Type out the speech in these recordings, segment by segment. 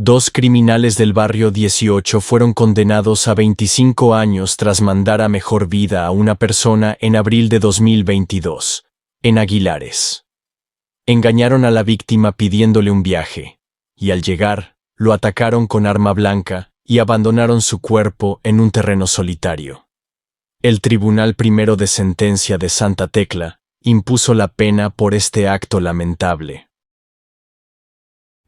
Dos criminales del barrio 18 fueron condenados a 25 años tras mandar a mejor vida a una persona en abril de 2022, en Aguilares. Engañaron a la víctima pidiéndole un viaje, y al llegar, lo atacaron con arma blanca y abandonaron su cuerpo en un terreno solitario. El Tribunal Primero de Sentencia de Santa Tecla impuso la pena por este acto lamentable.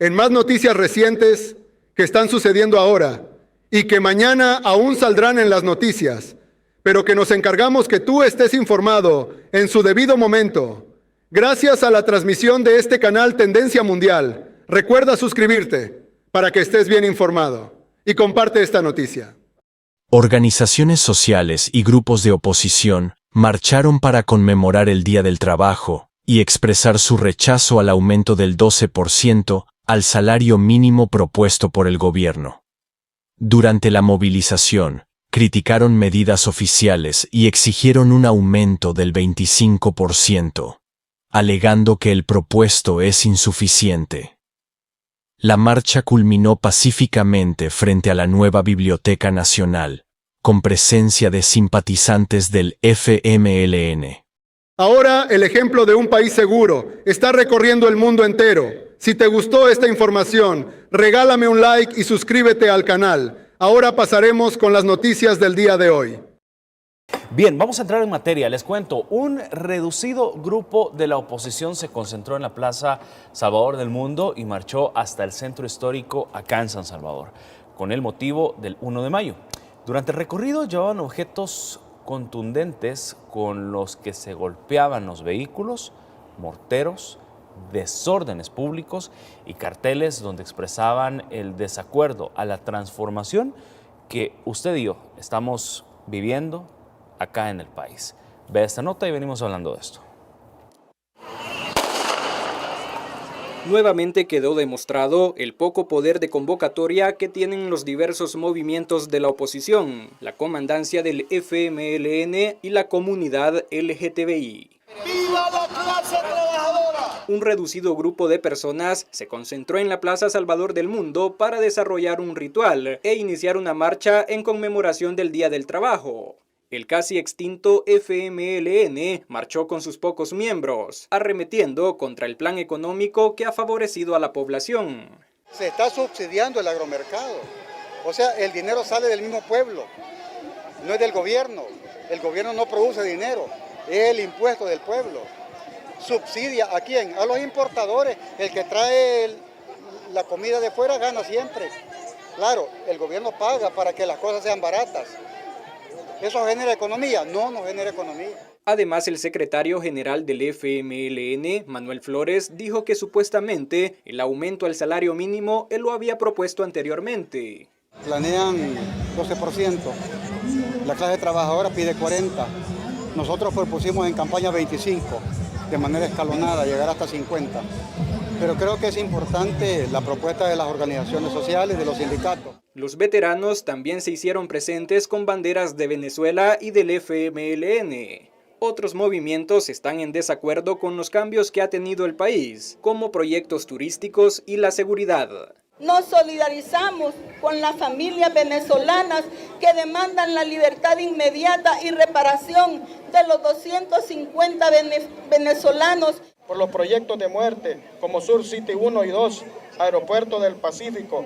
En más noticias recientes que están sucediendo ahora y que mañana aún saldrán en las noticias, pero que nos encargamos que tú estés informado en su debido momento. Gracias a la transmisión de este canal Tendencia Mundial, recuerda suscribirte para que estés bien informado y comparte esta noticia. Organizaciones sociales y grupos de oposición marcharon para conmemorar el Día del Trabajo y expresar su rechazo al aumento del 12% al salario mínimo propuesto por el gobierno. Durante la movilización, criticaron medidas oficiales y exigieron un aumento del 25%, alegando que el propuesto es insuficiente. La marcha culminó pacíficamente frente a la nueva Biblioteca Nacional, con presencia de simpatizantes del FMLN. Ahora el ejemplo de un país seguro está recorriendo el mundo entero. Si te gustó esta información, regálame un like y suscríbete al canal. Ahora pasaremos con las noticias del día de hoy. Bien, vamos a entrar en materia. Les cuento, un reducido grupo de la oposición se concentró en la Plaza Salvador del Mundo y marchó hasta el centro histórico acá en San Salvador, con el motivo del 1 de mayo. Durante el recorrido llevaban objetos contundentes con los que se golpeaban los vehículos, morteros, desórdenes públicos y carteles donde expresaban el desacuerdo a la transformación que usted y yo estamos viviendo acá en el país. Ve esta nota y venimos hablando de esto. Nuevamente quedó demostrado el poco poder de convocatoria que tienen los diversos movimientos de la oposición, la comandancia del FMLN y la comunidad LGTBI. ¡Viva la clase trabajadora! Un reducido grupo de personas se concentró en la Plaza Salvador del Mundo para desarrollar un ritual e iniciar una marcha en conmemoración del Día del Trabajo. El casi extinto FMLN marchó con sus pocos miembros, arremetiendo contra el plan económico que ha favorecido a la población. Se está subsidiando el agromercado, o sea, el dinero sale del mismo pueblo, no es del gobierno. El gobierno no produce dinero, es el impuesto del pueblo. ¿Subsidia a quién? A los importadores. El que trae la comida de fuera gana siempre. Claro, el gobierno paga para que las cosas sean baratas. ¿Eso genera economía? No, no genera economía. Además, el secretario general del FMLN, Manuel Flores, dijo que supuestamente el aumento al salario mínimo él lo había propuesto anteriormente. Planean 12%, la clase trabajadora pide 40%. Nosotros propusimos en campaña 25%, de manera escalonada, llegar hasta 50%. Pero creo que es importante la propuesta de las organizaciones sociales, de los sindicatos. Los veteranos también se hicieron presentes con banderas de Venezuela y del FMLN. Otros movimientos están en desacuerdo con los cambios que ha tenido el país, como proyectos turísticos y la seguridad. Nos solidarizamos con las familias venezolanas que demandan la libertad inmediata y reparación de los 250 venezolanos. Por los proyectos de muerte como Sur City 1 y 2, Aeropuerto del Pacífico,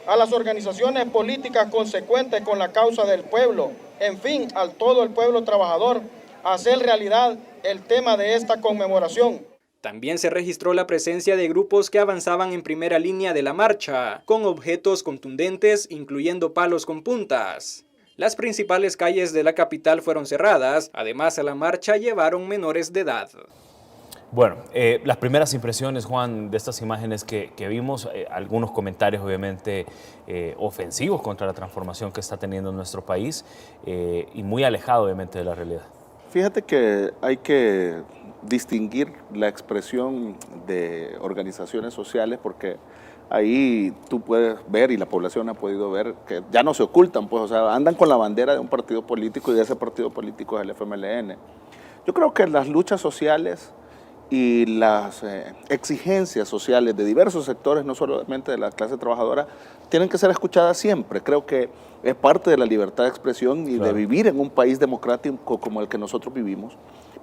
a las organizaciones políticas consecuentes con la causa del pueblo, en fin, a todo el pueblo trabajador, a hacer realidad el tema de esta conmemoración. También se registró la presencia de grupos que avanzaban en primera línea de la marcha, con objetos contundentes, incluyendo palos con puntas. Las principales calles de la capital fueron cerradas, además a la marcha llevaron menores de edad. Bueno, las primeras impresiones, Juan, de estas imágenes que vimos, algunos comentarios obviamente ofensivos contra la transformación que está teniendo nuestro país y muy alejado obviamente de la realidad. Fíjate que hay que distinguir la expresión de organizaciones sociales porque ahí tú puedes ver y la población ha podido ver que ya no se ocultan, pues, o sea, andan con la bandera de un partido político y ese partido político es el FMLN. Yo creo que las luchas sociales y las exigencias sociales de diversos sectores, no solamente de la clase trabajadora, tienen que ser escuchadas siempre. Creo que es parte de la libertad de expresión y de vivir en un país democrático como el que nosotros vivimos.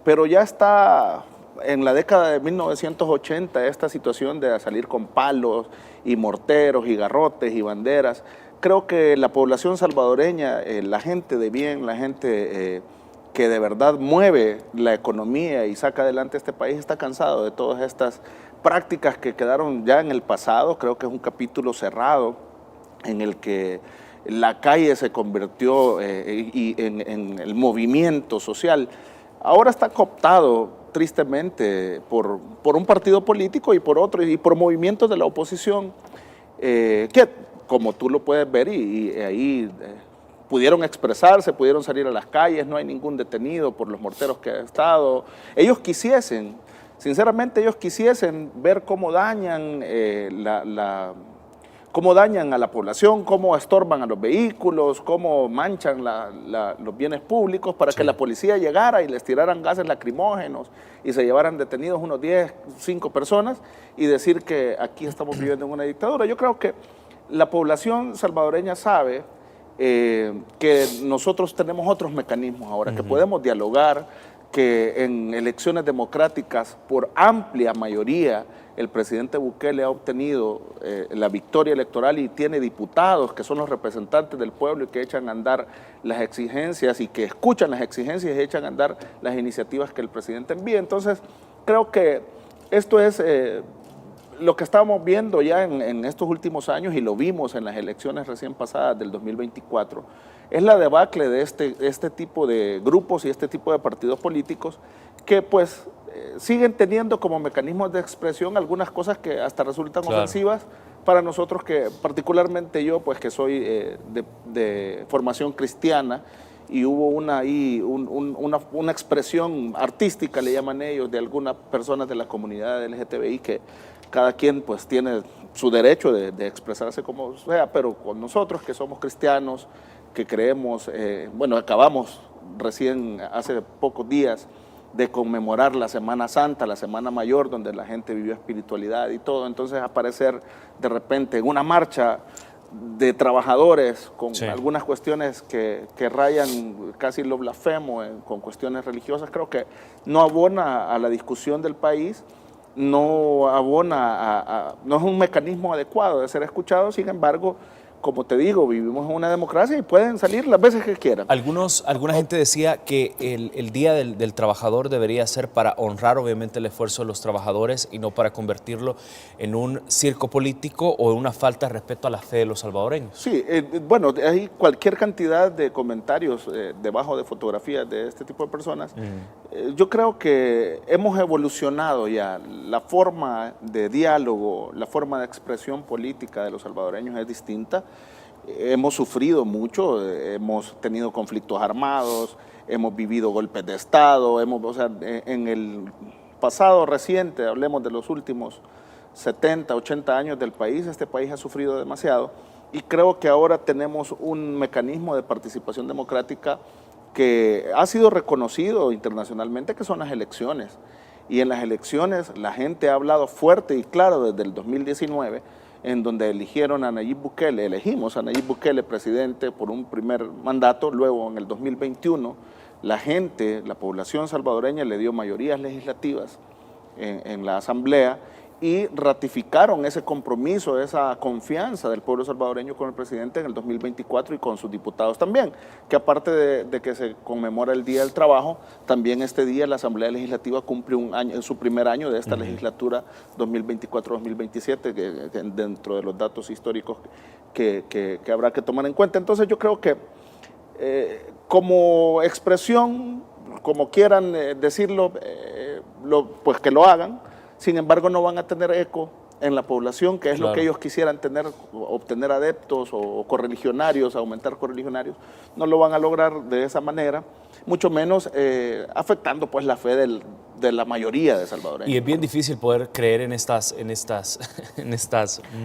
Pero ya está en la década de 1980 esta situación de salir con palos y morteros y garrotes y banderas. Creo que la población salvadoreña, la gente de bien, la gente que de verdad mueve la economía y saca adelante este país, está cansado de todas estas prácticas que quedaron ya en el pasado. Creo que es un capítulo cerrado en el que la calle se convirtió en el movimiento social. Ahora está cooptado tristemente por un partido político y por otro, y por movimientos de la oposición que, como tú lo puedes ver, y ahí pudieron expresarse, pudieron salir a las calles, no hay ningún detenido por los morteros que ha estado. Ellos quisiesen, sinceramente ellos quisiesen ver cómo dañan cómo dañan a la población, cómo estorban a los vehículos, cómo manchan los bienes públicos para que la policía llegara y les tiraran gases lacrimógenos y se llevaran detenidos unos 5 personas y decir que aquí estamos viviendo en una dictadura. Yo creo que la población salvadoreña sabe que nosotros tenemos otros mecanismos ahora, que podemos dialogar, que en elecciones democráticas por amplia mayoría el presidente Bukele ha obtenido la victoria electoral y tiene diputados que son los representantes del pueblo y que echan a andar las exigencias y que escuchan las exigencias y echan a andar las iniciativas que el presidente envía. Entonces, creo que esto es lo que estábamos viendo ya en estos últimos años y lo vimos en las elecciones recién pasadas del 2024, es la debacle de este tipo de grupos y este tipo de partidos políticos que pues siguen teniendo como mecanismos de expresión algunas cosas que hasta resultan ofensivas para nosotros, que particularmente yo, pues que soy de formación cristiana, y hubo una expresión artística, le llaman ellos, de algunas personas de la comunidad LGTBI, que cada quien pues tiene su derecho de expresarse como sea, pero con nosotros que somos cristianos, que creemos, bueno, acabamos recién hace pocos días de conmemorar la Semana Santa, la Semana Mayor, donde la gente vivió espiritualidad y todo. Entonces aparecer de repente en una marcha de trabajadores con algunas cuestiones que rayan casi lo blasfemo, con cuestiones religiosas, creo que no abona a la discusión del país, no abona no es un mecanismo adecuado de ser escuchado. Sin embargo, como te digo, vivimos en una democracia y pueden salir las veces que quieran. Alguna gente decía que el Día del Trabajador debería ser para honrar obviamente el esfuerzo de los trabajadores y no para convertirlo en un circo político o en una falta de respeto a la fe de los salvadoreños. Sí, bueno, hay cualquier cantidad de comentarios debajo de fotografías de este tipo de personas. Yo creo que hemos evolucionado ya. La forma de diálogo, la forma de expresión política de los salvadoreños es distinta. Hemos sufrido mucho, hemos tenido conflictos armados, hemos vivido golpes de Estado, o sea, en el pasado reciente, hablemos de los últimos 70, 80 años del país, este país ha sufrido demasiado y creo que ahora tenemos un mecanismo de participación democrática que ha sido reconocido internacionalmente, que son las elecciones. Y en las elecciones la gente ha hablado fuerte y claro desde el 2019, en donde elegimos a Nayib Bukele presidente por un primer mandato. Luego en el 2021 la gente, la población salvadoreña le dio mayorías legislativas en la asamblea y ratificaron ese compromiso, esa confianza del pueblo salvadoreño con el presidente en el 2024 y con sus diputados también, que aparte de que se conmemora el Día del Trabajo, también este día la Asamblea Legislativa cumple un año, en su primer año de esta legislatura 2024-2027, que dentro de los datos históricos que habrá que tomar en cuenta. Entonces yo creo que como expresión, como quieran decirlo, pues que lo hagan. Sin embargo, no van a tener eco en la población, que es lo que ellos quisieran tener, obtener adeptos o correligionarios, aumentar correligionarios. No lo van a lograr de esa manera, mucho menos afectando pues la fe de la mayoría de salvadoreños. Y es bien difícil poder creer en estas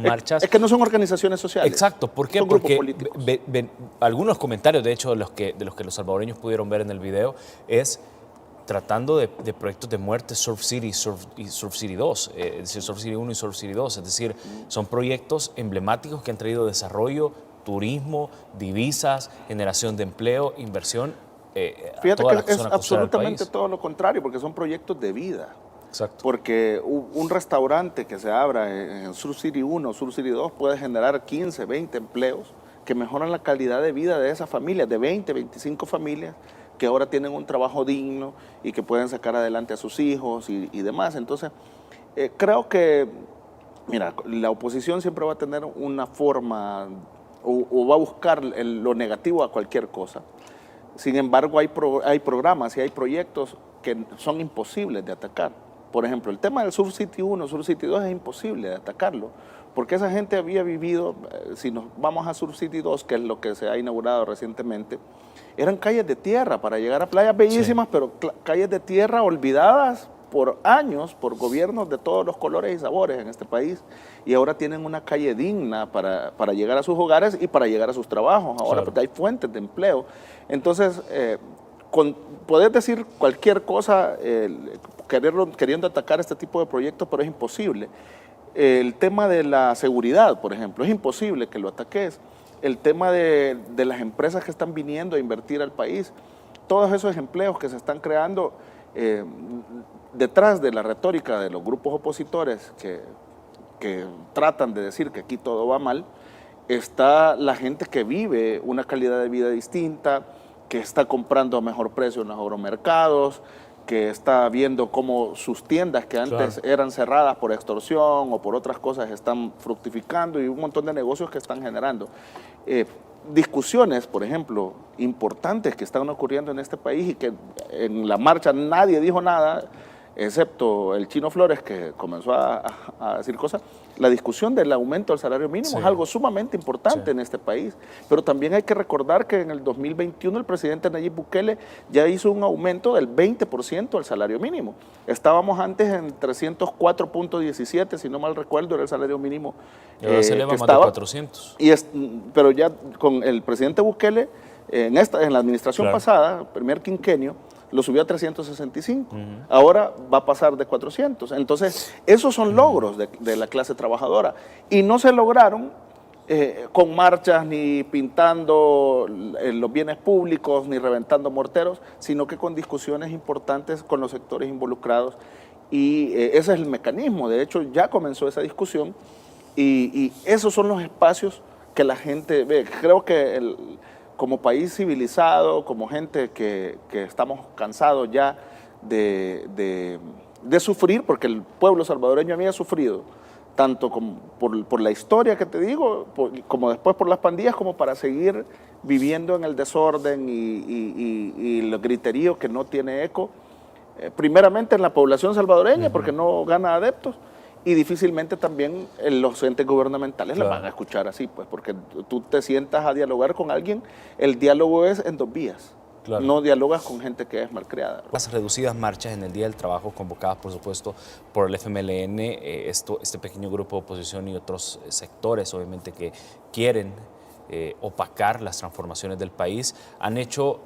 marchas. Es que no son organizaciones sociales. Exacto. ¿Por qué? Son porque grupos políticos. algunos comentarios, de hecho, de los que los salvadoreños pudieron ver en el video, es tratando de proyectos de muerte Surf City y Surf City 2, es decir, Surf City 1 y Surf City 2, es decir, son proyectos emblemáticos que han traído desarrollo, turismo, divisas, generación de empleo, inversión Fíjate a toda la que es zona costera del absolutamente país. todo lo contrario, porque son proyectos de vida. Exacto. Porque un restaurante que se abra en Surf City 1, Surf City 2 puede generar 15, 20 empleos que mejoran la calidad de vida de esas familias, de 20, 25 familias que ahora tienen un trabajo digno y que pueden sacar adelante a sus hijos y demás. Entonces, creo que, mira, la oposición siempre va a tener una forma o va a buscar lo negativo a cualquier cosa. Sin embargo, hay programas y hay proyectos que son imposibles de atacar. Por ejemplo, el tema del Surf City 1, Surf City 2 es imposible de atacarlo, porque esa gente había vivido, si nos vamos a Surf City 2, que es lo que se ha inaugurado recientemente, eran calles de tierra para llegar a playas bellísimas, sí, pero calles de tierra olvidadas por años por gobiernos de todos los colores y sabores en este país, y ahora tienen una calle digna para llegar a sus hogares y para llegar a sus trabajos, ahora claro, porque hay fuentes de empleo. Entonces, poder decir cualquier cosa queriendo atacar este tipo de proyectos, pero es imposible. El tema de la seguridad, por ejemplo, es imposible que lo ataques. El tema de las empresas que están viniendo a invertir al país, todos esos empleos que se están creando detrás de la retórica de los grupos opositores que tratan de decir que aquí todo va mal, está la gente que vive una calidad de vida distinta, que está comprando a mejor precio en los agromercados, que está viendo cómo sus tiendas que antes claro, eran cerradas por extorsión o por otras cosas están fructificando y un montón de negocios que están generando. Discusiones, por ejemplo, importantes que están ocurriendo en este país y que en la marcha nadie dijo nada, excepto el Chino Flores, que comenzó a decir cosas. La discusión del aumento del salario mínimo sí, es algo sumamente importante sí, en este país, pero también hay que recordar que en el 2021 el presidente Nayib Bukele ya hizo un aumento del 20% del salario mínimo. Estábamos antes en 304.17, si no mal recuerdo, era el salario mínimo. Y ahora se eleva más de 400. Pero ya con el presidente Bukele, en la administración claro, pasada, primer quinquenio, lo subió a 365, ahora va a pasar de 400. Entonces, esos son logros de la clase trabajadora y no se lograron con marchas ni pintando los bienes públicos ni reventando morteros, sino que con discusiones importantes con los sectores involucrados y ese es el mecanismo. De hecho, ya comenzó esa discusión y esos son los espacios que la gente ve. Creo que como país civilizado, como gente que estamos cansados ya de sufrir, porque el pueblo salvadoreño había sufrido, tanto por la historia que te digo, como después por las pandillas, como para seguir viviendo en el desorden y el griterío que no tiene eco, primeramente en la población salvadoreña, porque no gana adeptos, y difícilmente también los entes gubernamentales claro, la van a escuchar así, pues, porque tú te sientas a dialogar con alguien, el diálogo es en dos vías, claro, no dialogas con gente que es malcriada. Las reducidas marchas en el Día del Trabajo convocadas, por supuesto, por el FMLN, este pequeño grupo de oposición y otros sectores, obviamente, que quieren opacar las transformaciones del país, han hecho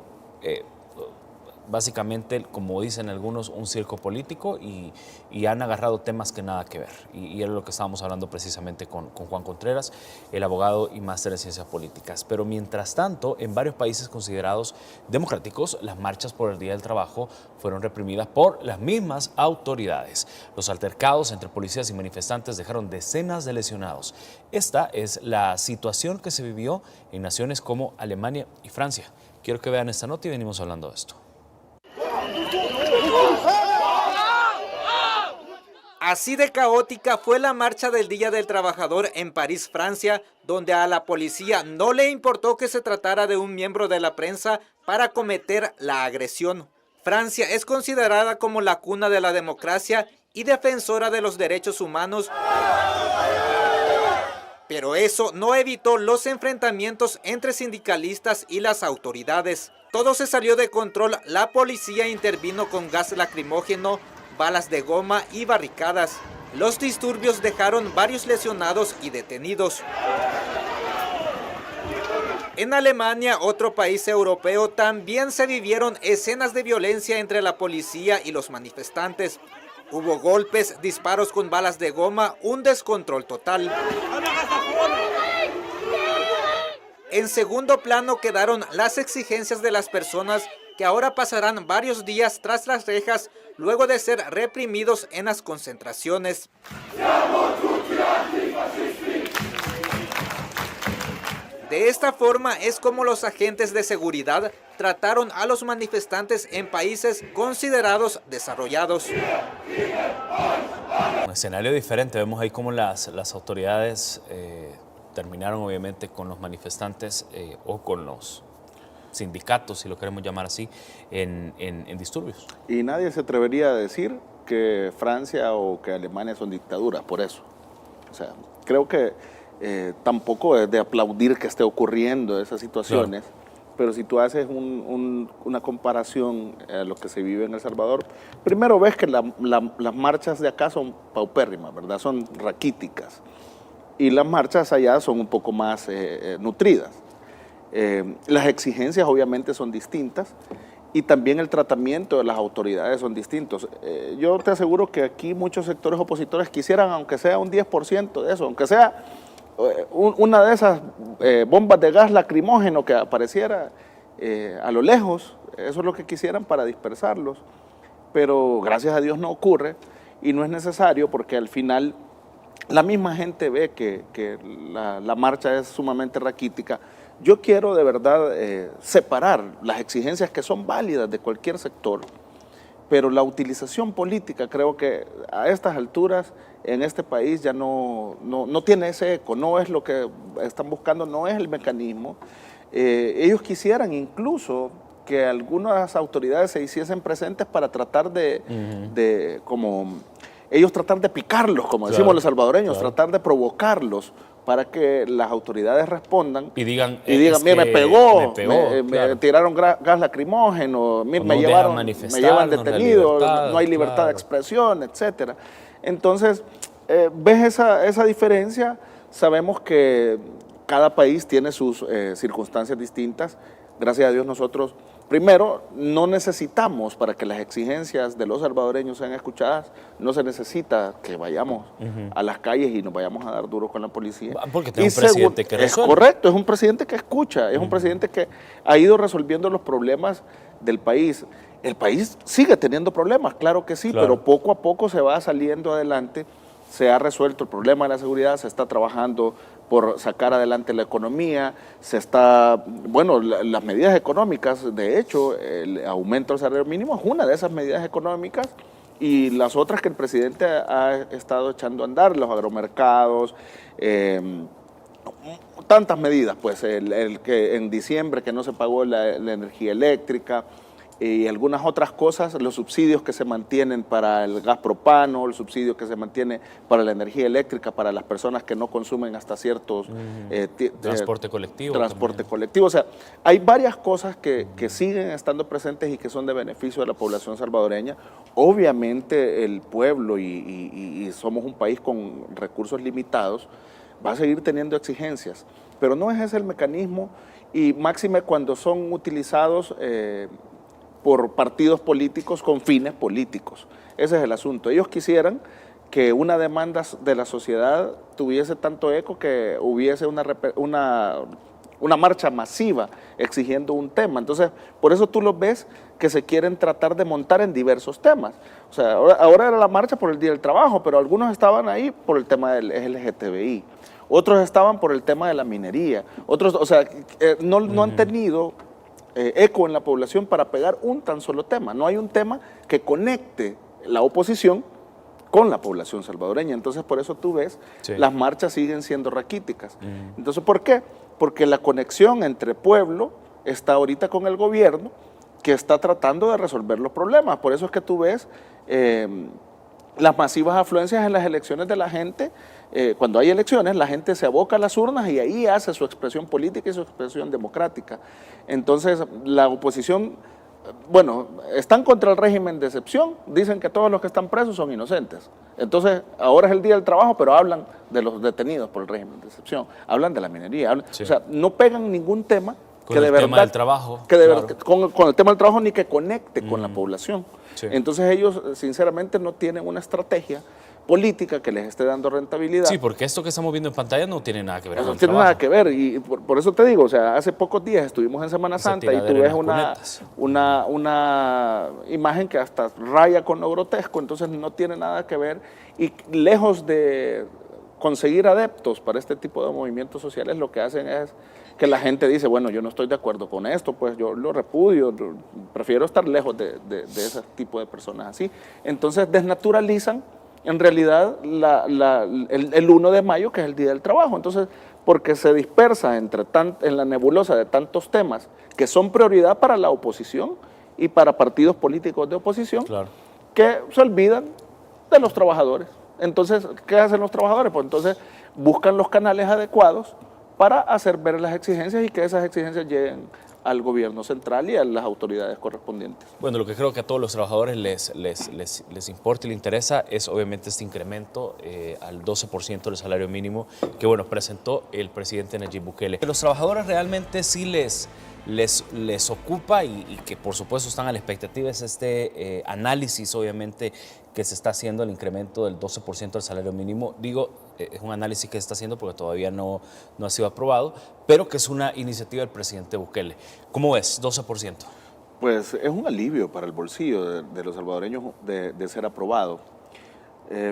básicamente, como dicen algunos, un circo político y han agarrado temas que nada que ver. Y era lo que estábamos hablando precisamente con Juan Contreras, el abogado y máster en ciencias políticas. Pero mientras tanto, en varios países considerados democráticos, las marchas por el Día del Trabajo fueron reprimidas por las mismas autoridades. Los altercados entre policías y manifestantes dejaron decenas de lesionados. Esta es la situación que se vivió en naciones como Alemania y Francia. Quiero que vean esta nota y venimos hablando de esto. Así de caótica fue la marcha del Día del Trabajador en París, Francia, donde a la policía no le importó que se tratara de un miembro de la prensa para cometer la agresión. Francia es considerada como la cuna de la democracia y defensora de los derechos humanos, pero eso no evitó los enfrentamientos entre sindicalistas y las autoridades. Todo se salió de control, la policía intervino con gas lacrimógeno, balas de goma y barricadas. Los disturbios dejaron varios lesionados y detenidos. En Alemania, otro país europeo, también se vivieron escenas de violencia entre la policía y los manifestantes. Hubo golpes, disparos con balas de goma, un descontrol total. En segundo plano quedaron las exigencias de las personas que ahora pasarán varios días tras las rejas luego de ser reprimidos en las concentraciones. De esta forma es como los agentes de seguridad trataron a los manifestantes en países considerados desarrollados. Un escenario diferente, vemos ahí cómo las autoridades terminaron obviamente con los manifestantes o con los sindicatos, si lo queremos llamar así, en disturbios. Y nadie se atrevería a decir que Francia o que Alemania son dictaduras por eso. O sea, creo que tampoco es de aplaudir que esté ocurriendo esas situaciones, claro. Pero si tú haces una comparación a lo que se vive en El Salvador, primero ves que las marchas de acá son paupérrimas, ¿verdad? Son raquíticas. Y las marchas allá son un poco más nutridas. Las exigencias obviamente son distintas y también el tratamiento de las autoridades son distintos. Yo te aseguro que aquí muchos sectores opositores quisieran, aunque sea un 10% de eso, aunque sea una de esas bombas de gas lacrimógeno que apareciera a lo lejos, eso es lo que quisieran para dispersarlos, pero gracias a Dios no ocurre y no es necesario porque al final la misma gente ve que la marcha es sumamente raquítica. Yo quiero de verdad separar las exigencias que son válidas de cualquier sector, pero la utilización política creo que a estas alturas en este país ya no tiene ese eco, no es lo que están buscando, no es el mecanismo. Ellos quisieran incluso que algunas autoridades se hiciesen presentes para tratar de como ellos tratar de picarlos, como decimos los salvadoreños, tratar de provocarlos para que las autoridades respondan y digan mira, me pegó, me tiraron gas lacrimógeno, me llevan detenido, no hay libertad de expresión, etcétera. Entonces, ves esa diferencia, sabemos que cada país tiene sus circunstancias distintas, gracias a Dios nosotros, primero, no necesitamos para que las exigencias de los salvadoreños sean escuchadas, no se necesita que vayamos a las calles y nos vayamos a dar duro con la policía. Porque tiene un presidente que resuelve. Es correcto, es un presidente que escucha, es un presidente que ha ido resolviendo los problemas del país. El país sigue teniendo problemas, claro que sí, pero poco a poco se va saliendo adelante, se ha resuelto el problema de la seguridad, se está trabajando por sacar adelante la economía, las medidas económicas, de hecho, el aumento del salario mínimo es una de esas medidas económicas y las otras que el presidente ha estado echando a andar, los agromercados, tantas medidas, pues el que en diciembre que no se pagó la energía eléctrica, y algunas otras cosas, los subsidios que se mantienen para el gas propano, el subsidio que se mantiene para la energía eléctrica, para las personas que no consumen hasta ciertos... transporte colectivo. Transporte colectivo. O sea, hay varias cosas que siguen estando presentes y que son de beneficio de la población salvadoreña. Obviamente el pueblo, y somos un país con recursos limitados, va a seguir teniendo exigencias, pero no es ese el mecanismo y máxime cuando son utilizados... por partidos políticos con fines políticos. Ese es el asunto. Ellos quisieran que una demanda de la sociedad tuviese tanto eco que hubiese una marcha masiva exigiendo un tema. Entonces, por eso tú los ves que se quieren tratar de montar en diversos temas. O sea, ahora era la marcha por el Día del Trabajo, pero algunos estaban ahí por el tema del LGTBI. Otros estaban por el tema de la minería. Otros, o sea, no han tenido... eco en la población para pegar un tan solo tema. No hay un tema que conecte la oposición con la población salvadoreña. Entonces, por eso tú ves, las marchas siguen siendo raquíticas. Entonces, ¿por qué? Porque la conexión entre pueblo está ahorita con el gobierno que está tratando de resolver los problemas. Por eso es que tú ves las masivas afluencias en las elecciones de la gente. Cuando hay elecciones, la gente se aboca a las urnas y ahí hace su expresión política y su expresión democrática. Entonces, la oposición bueno, están contra el régimen de excepción, dicen que todos los que están presos son inocentes. Entonces, ahora es el día del trabajo, pero hablan de los detenidos por el régimen de excepción, hablan de la minería, Sí. o sea, no pegan ningún tema Con que de el verdad, tema del trabajo, que de claro. verdad, con el tema del trabajo ni que conecte con la población. Sí. Entonces ellos, sinceramente, no tienen una estrategia política que les esté dando rentabilidad. Sí, porque esto que estamos viendo en pantalla no tiene nada que ver con No el tiene trabajo. nada que ver, y por eso te digo, o sea, hace pocos días estuvimos en Semana Esa Santa y tú tiradera en ves las cunetas. una imagen que hasta raya con lo grotesco, entonces no tiene nada que ver, y lejos de conseguir adeptos para este tipo de movimientos sociales, lo que hacen es que la gente dice, bueno, yo no estoy de acuerdo con esto, pues yo lo repudio, prefiero estar lejos de ese tipo de personas así. Entonces desnaturalizan en realidad el 1 de mayo, que es el Día del Trabajo. Entonces, porque se dispersa en la nebulosa de tantos temas que son prioridad para la oposición y para partidos políticos de oposición, Claro. que se olvidan de los trabajadores. Entonces, ¿qué hacen los trabajadores? Pues entonces buscan los canales adecuados para hacer ver las exigencias y que esas exigencias lleguen al gobierno central y a las autoridades correspondientes. Bueno, lo que creo que a todos los trabajadores les importa y les interesa es obviamente este incremento al 12% del salario mínimo que, bueno, presentó el presidente Nayib Bukele. Los trabajadores realmente sí les ocupa y que por supuesto están a la expectativa es este análisis, obviamente, que se está haciendo el incremento del 12% del salario mínimo. Digo, es un análisis que se está haciendo porque todavía no ha sido aprobado, pero que es una iniciativa del presidente Bukele. ¿Cómo ves? 12%. Pues es un alivio para el bolsillo de los salvadoreños de ser aprobado.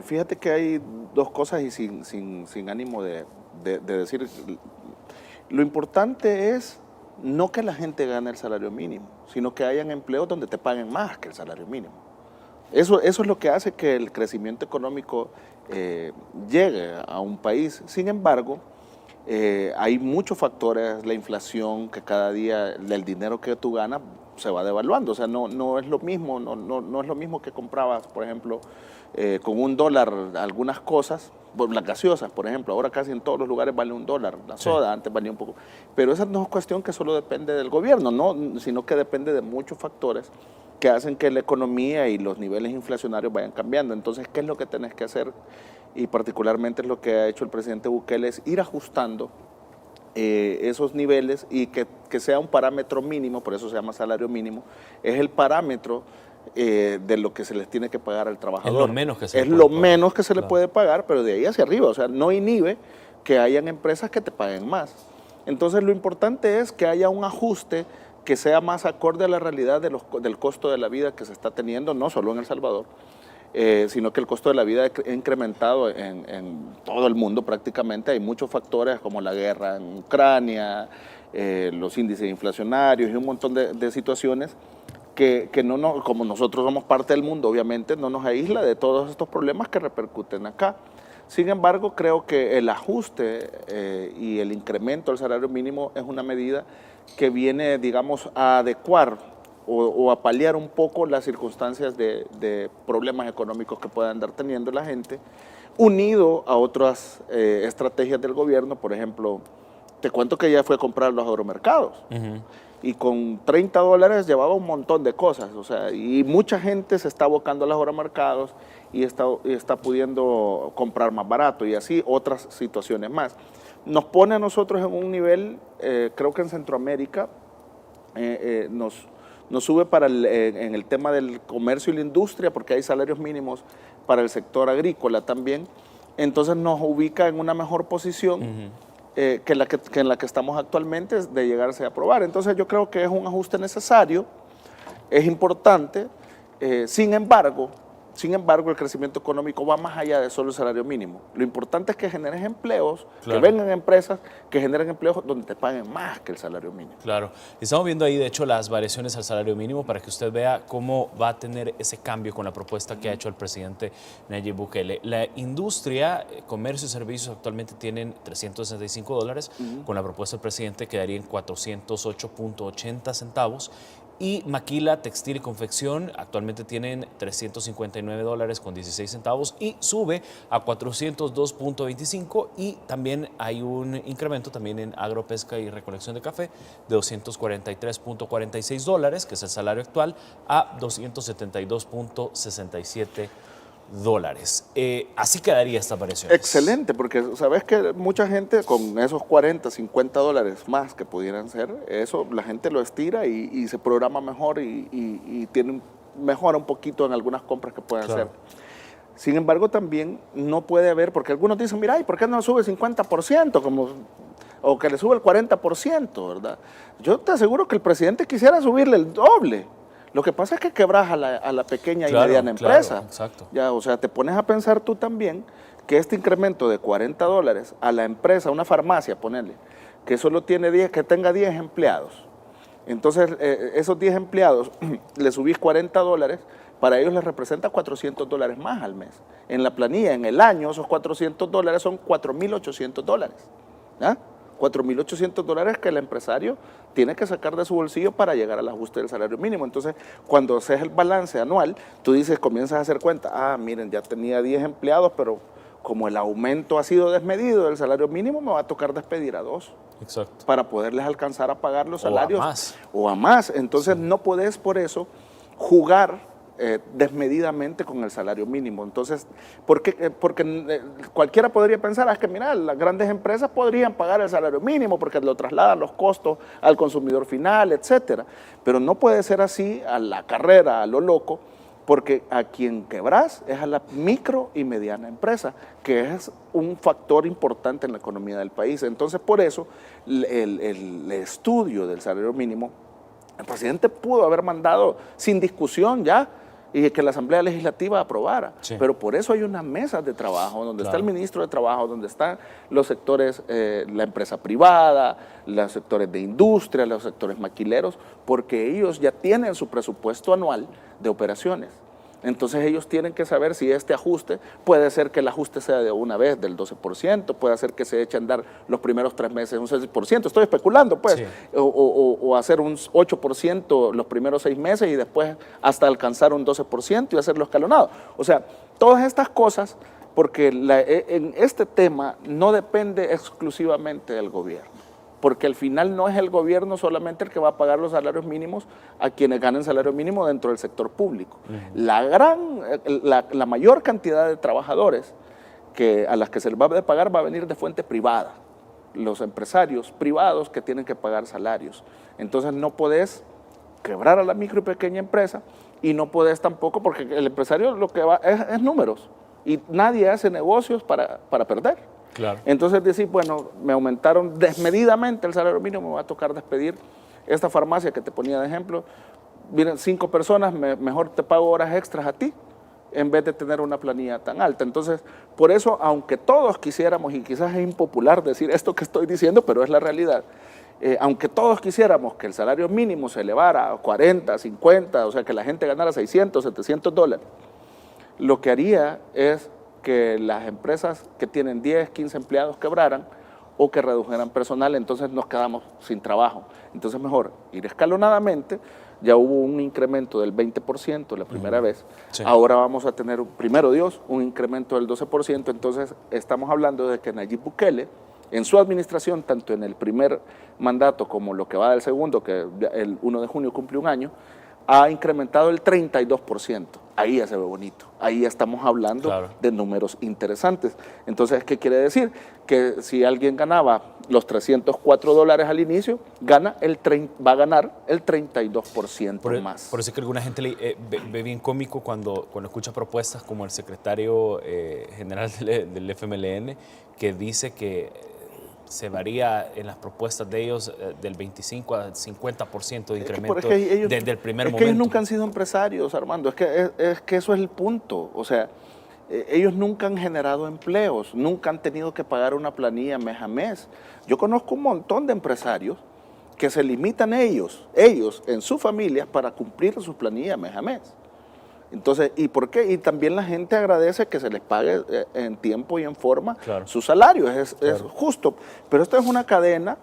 Fíjate que hay dos cosas y sin ánimo de decir, lo importante es no que la gente gane el salario mínimo, sino que hayan empleos donde te paguen más que el salario mínimo. Eso es lo que hace que el crecimiento económico llegue a un país. Sin embargo, hay muchos factores, la inflación, que cada día el dinero que tú ganas se va devaluando. O sea, no es lo mismo, no es lo mismo que comprabas, por ejemplo, con $1 algunas cosas, las gaseosas, por ejemplo, ahora casi en todos los lugares vale $1, la soda antes valía un poco. Pero esa no es cuestión que solo depende del gobierno, no, sino que depende de muchos factores que hacen que la economía y los niveles inflacionarios vayan cambiando. Entonces, ¿qué es lo que tenés que hacer? Y particularmente es lo que ha hecho el presidente Bukele, es ir ajustando esos niveles y que sea un parámetro mínimo, por eso se llama salario mínimo, es el parámetro de lo que se les tiene que pagar al trabajador. Es lo menos que se es le lo puede menos que se pagar. le puede pagar, pero de ahí hacia arriba, o sea, no inhibe que hayan empresas que te paguen más. Entonces, lo importante es que haya un ajuste que sea más acorde a la realidad del costo de la vida que se está teniendo, no solo en El Salvador, sino que el costo de la vida ha incrementado en todo el mundo prácticamente. Hay muchos factores como la guerra en Ucrania, los índices inflacionarios y un montón de situaciones que como nosotros somos parte del mundo, obviamente no nos aísla de todos estos problemas que repercuten acá. Sin embargo, creo que el ajuste y el incremento del salario mínimo es una medida que viene, digamos, a adecuar o a paliar un poco las circunstancias de problemas económicos que pueda andar teniendo la gente, unido a otras estrategias del gobierno. Por ejemplo, te cuento que ya fue a comprar los agromercados. Y con $30 llevaba un montón de cosas, o sea, y mucha gente se está abocando a los agromercados y está pudiendo comprar más barato y así otras situaciones más. Nos pone a nosotros en un nivel, creo que en Centroamérica, nos sube en el tema del comercio y la industria, porque hay salarios mínimos para el sector agrícola también, entonces nos ubica en una mejor posición que en la que estamos actualmente de llegarse a aprobar. Entonces yo creo que es un ajuste necesario, es importante, sin embargo, el crecimiento económico va más allá de solo el salario mínimo. Lo importante es que generes empleos, Claro. que vengan empresas, que generen empleos donde te paguen más que el salario mínimo. Claro. Estamos viendo ahí, de hecho, las variaciones al salario mínimo para que usted vea cómo va a tener ese cambio con la propuesta que ha hecho el presidente Nayib Bukele. La industria, comercio y servicios actualmente tienen $365. Con la propuesta del presidente quedaría en 408.80 centavos. Y Maquila Textil y Confección actualmente tienen $359.16 y sube a 402.25, y también hay un incremento también en Agropesca y Recolección de Café de $243.46, que es el salario actual, a $272.67. Así quedaría esta variación. Excelente, porque sabes que mucha gente con esos 40, 50 dólares más que pudieran ser, eso la gente lo estira y se programa mejor y mejora un poquito en algunas compras que pueden hacer. Sin embargo, también no puede haber, porque algunos dicen, mira, ¿y por qué no sube el 50%? O que le sube el 40%, ¿verdad? Yo te aseguro que el presidente quisiera subirle el doble. Lo que pasa es que quebras a la pequeña y mediana empresa. Exacto. Ya, o sea, te pones a pensar tú también que este incremento de 40 dólares a la empresa, a una farmacia, ponerle, que solo tiene que tenga 10 empleados. Entonces, esos 10 empleados, le subís 40 dólares, para ellos les representa 400 dólares más al mes. En la planilla, en el año, esos 400 dólares son 4.800 dólares. ¿Ya? 4.800 dólares que el empresario tiene que sacar de su bolsillo para llegar al ajuste del salario mínimo. Entonces, cuando haces el balance anual, tú dices, comienzas a hacer cuenta, miren, ya tenía 10 empleados, pero como el aumento ha sido desmedido del salario mínimo, me va a tocar despedir a 2. Exacto. Para poderles alcanzar a pagar los salarios. O a más. Entonces, no podés por eso jugar desmedidamente con el salario mínimo. Entonces, porque cualquiera podría pensar, es que mira, las grandes empresas podrían pagar el salario mínimo porque lo trasladan los costos al consumidor final, etcétera. Pero no puede ser así a la carrera, a lo loco, porque a quien quebrás es a la micro y mediana empresa, que es un factor importante en la economía del país. Entonces, por eso, el estudio del salario mínimo, el presidente pudo haber mandado sin discusión ya, y que la Asamblea Legislativa aprobara. Sí. Pero por eso hay unas mesas de trabajo, donde está el ministro de Trabajo, donde están los sectores, la empresa privada, los sectores de industria, los sectores maquileros, porque ellos ya tienen su presupuesto anual de operaciones. Entonces ellos tienen que saber si este ajuste, puede ser que el ajuste sea de una vez del 12%, puede ser que se eche a andar los primeros 3 meses un 6%, estoy especulando pues, sí. o hacer un 8% los primeros 6 meses y después hasta alcanzar un 12% y hacerlo escalonado. O sea, todas estas cosas, porque en este tema no depende exclusivamente del gobierno. Porque al final no es el gobierno solamente el que va a pagar los salarios mínimos a quienes ganen salario mínimo dentro del sector público. La mayor cantidad de trabajadores a las que se les va a pagar va a venir de fuente privada, los empresarios privados que tienen que pagar salarios. Entonces no podés quebrar a la micro y pequeña empresa y no podés tampoco, porque el empresario lo que va es números y nadie hace negocios para perder. Claro. Entonces decir, bueno, me aumentaron desmedidamente el salario mínimo, me va a tocar despedir esta farmacia que te ponía de ejemplo, vienen 5 personas, mejor te pago horas extras a ti, en vez de tener una planilla tan alta. Entonces, por eso, aunque todos quisiéramos, y quizás es impopular decir esto que estoy diciendo, pero es la realidad, aunque todos quisiéramos que el salario mínimo se elevara a 40, 50, o sea, que la gente ganara 600, 700 dólares, lo que haría es que las empresas que tienen 10, 15 empleados quebraran o que redujeran personal, entonces nos quedamos sin trabajo. Entonces mejor ir escalonadamente, ya hubo un incremento del 20% la primera vez, sí. Ahora vamos a tener, primero Dios, un incremento del 12%, entonces estamos hablando de que Nayib Bukele, en su administración, tanto en el primer mandato como lo que va del segundo, que el 1 de junio cumple un año, ha incrementado el 32%. Ahí ya se ve bonito. Ahí ya estamos hablando de números interesantes. Entonces, ¿qué quiere decir? Que si alguien ganaba los 304 dólares al inicio, va a ganar el 32% más. Por eso es que alguna gente ve bien cómico cuando escucha propuestas como el secretario general del FMLN, que dice que se varía en las propuestas de ellos del 25 al 50% de incremento desde el primer momento. Es que ellos nunca han sido empresarios, Armando, es que eso es el punto. O sea, ellos nunca han generado empleos, nunca han tenido que pagar una planilla mes a mes. Yo conozco un montón de empresarios que se limitan ellos en sus familias para cumplir su planilla mes a mes. Entonces, ¿y por qué? Y también la gente agradece que se les pague en tiempo y en forma su salario, es justo. Pero esto es una cadena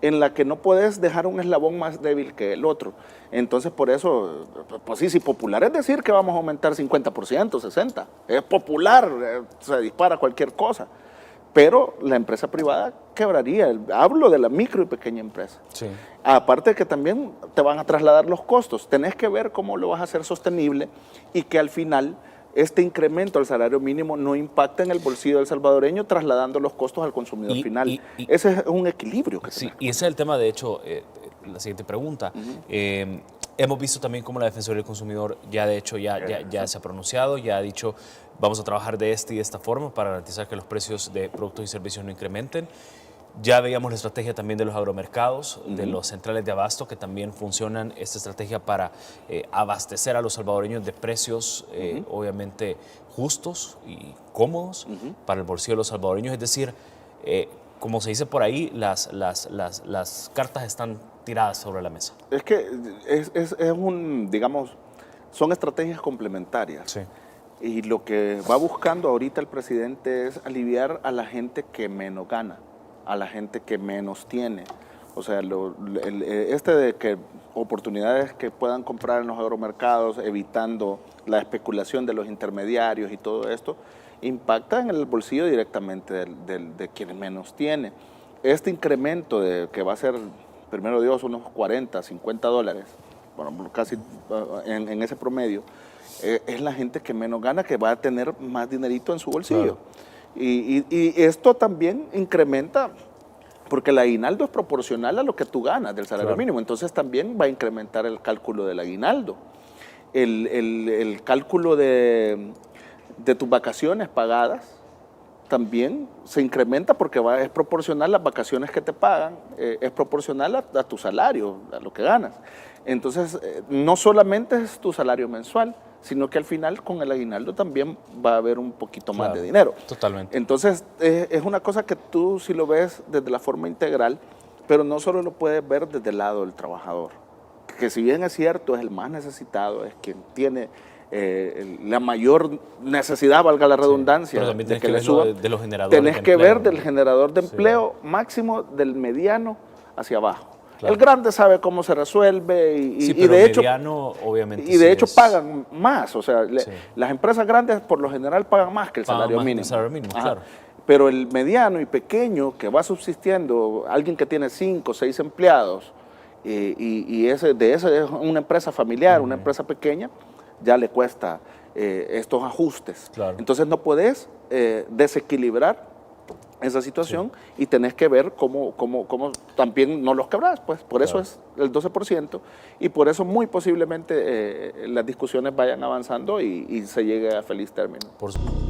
en la que no puedes dejar un eslabón más débil que el otro. Entonces, por eso, pues sí, si popular es decir que vamos a aumentar 50%, 60%. Es popular, se dispara cualquier cosa. Pero la empresa privada quebraría. Hablo de la micro y pequeña empresa. Sí. Aparte que también te van a trasladar los costos. Tenés que ver cómo lo vas a hacer sostenible y que al final este incremento al salario mínimo no impacta en el bolsillo del salvadoreño trasladando los costos al consumidor final. Ese es un equilibrio que sí, y ese es el tema, de hecho, la siguiente pregunta. Hemos visto también cómo la Defensoría del Consumidor ya de hecho ya se ha pronunciado, ya ha dicho vamos a trabajar de esta y de esta forma para garantizar que los precios de productos y servicios no incrementen. Ya veíamos la estrategia también de los agromercados, de los centrales de abasto, que también funcionan esta estrategia para abastecer a los salvadoreños de precios obviamente justos y cómodos para el bolsillo de los salvadoreños. Es decir, como se dice por ahí, las cartas están tiradas sobre la mesa. Es que digamos, son estrategias complementarias. Sí. Y lo que va buscando ahorita el presidente es aliviar a la gente que menos gana, a la gente que menos tiene. O sea, de que oportunidades que puedan comprar en los agromercados, evitando la especulación de los intermediarios y todo esto, impacta en el bolsillo directamente de quienes menos tiene. Este incremento que va a ser, primero Dios, unos 40, 50 dólares, bueno, casi en ese promedio, es la gente que menos gana, que va a tener más dinerito en su bolsillo. Claro. Y esto también incrementa, porque el aguinaldo es proporcional a lo que tú ganas del salario mínimo, entonces también va a incrementar el cálculo del aguinaldo. El cálculo de tus vacaciones pagadas también se incrementa porque es proporcional las vacaciones que te pagan, es proporcional a tu salario, a lo que ganas. Entonces, no solamente es tu salario mensual, sino que al final con el aguinaldo también va a haber un poquito más de dinero. Totalmente. Entonces, es una cosa que tú sí lo ves desde la forma integral, pero no solo lo puedes ver desde el lado del trabajador, que si bien es cierto, es el más necesitado, es quien tiene la mayor necesidad, valga la redundancia, pero también de que le ver suban. de los generadores Tenés que ver del generador de empleo máximo, del mediano hacia abajo. Claro. El grande sabe cómo se resuelve y de hecho, mediano, obviamente, y de hecho pagan más. O sea, las empresas grandes por lo general pagan más que el salario mínimo. Claro. Pero el mediano y pequeño que va subsistiendo, alguien que tiene 5 o 6 empleados y ese es una empresa familiar, una empresa pequeña, ya le cuesta estos ajustes. Claro. Entonces no podés desequilibrar esa situación y tenés que ver cómo también no los quebrás, pues por eso es el 12% y por eso muy posiblemente las discusiones vayan avanzando y se llegue a feliz término. Por supuesto.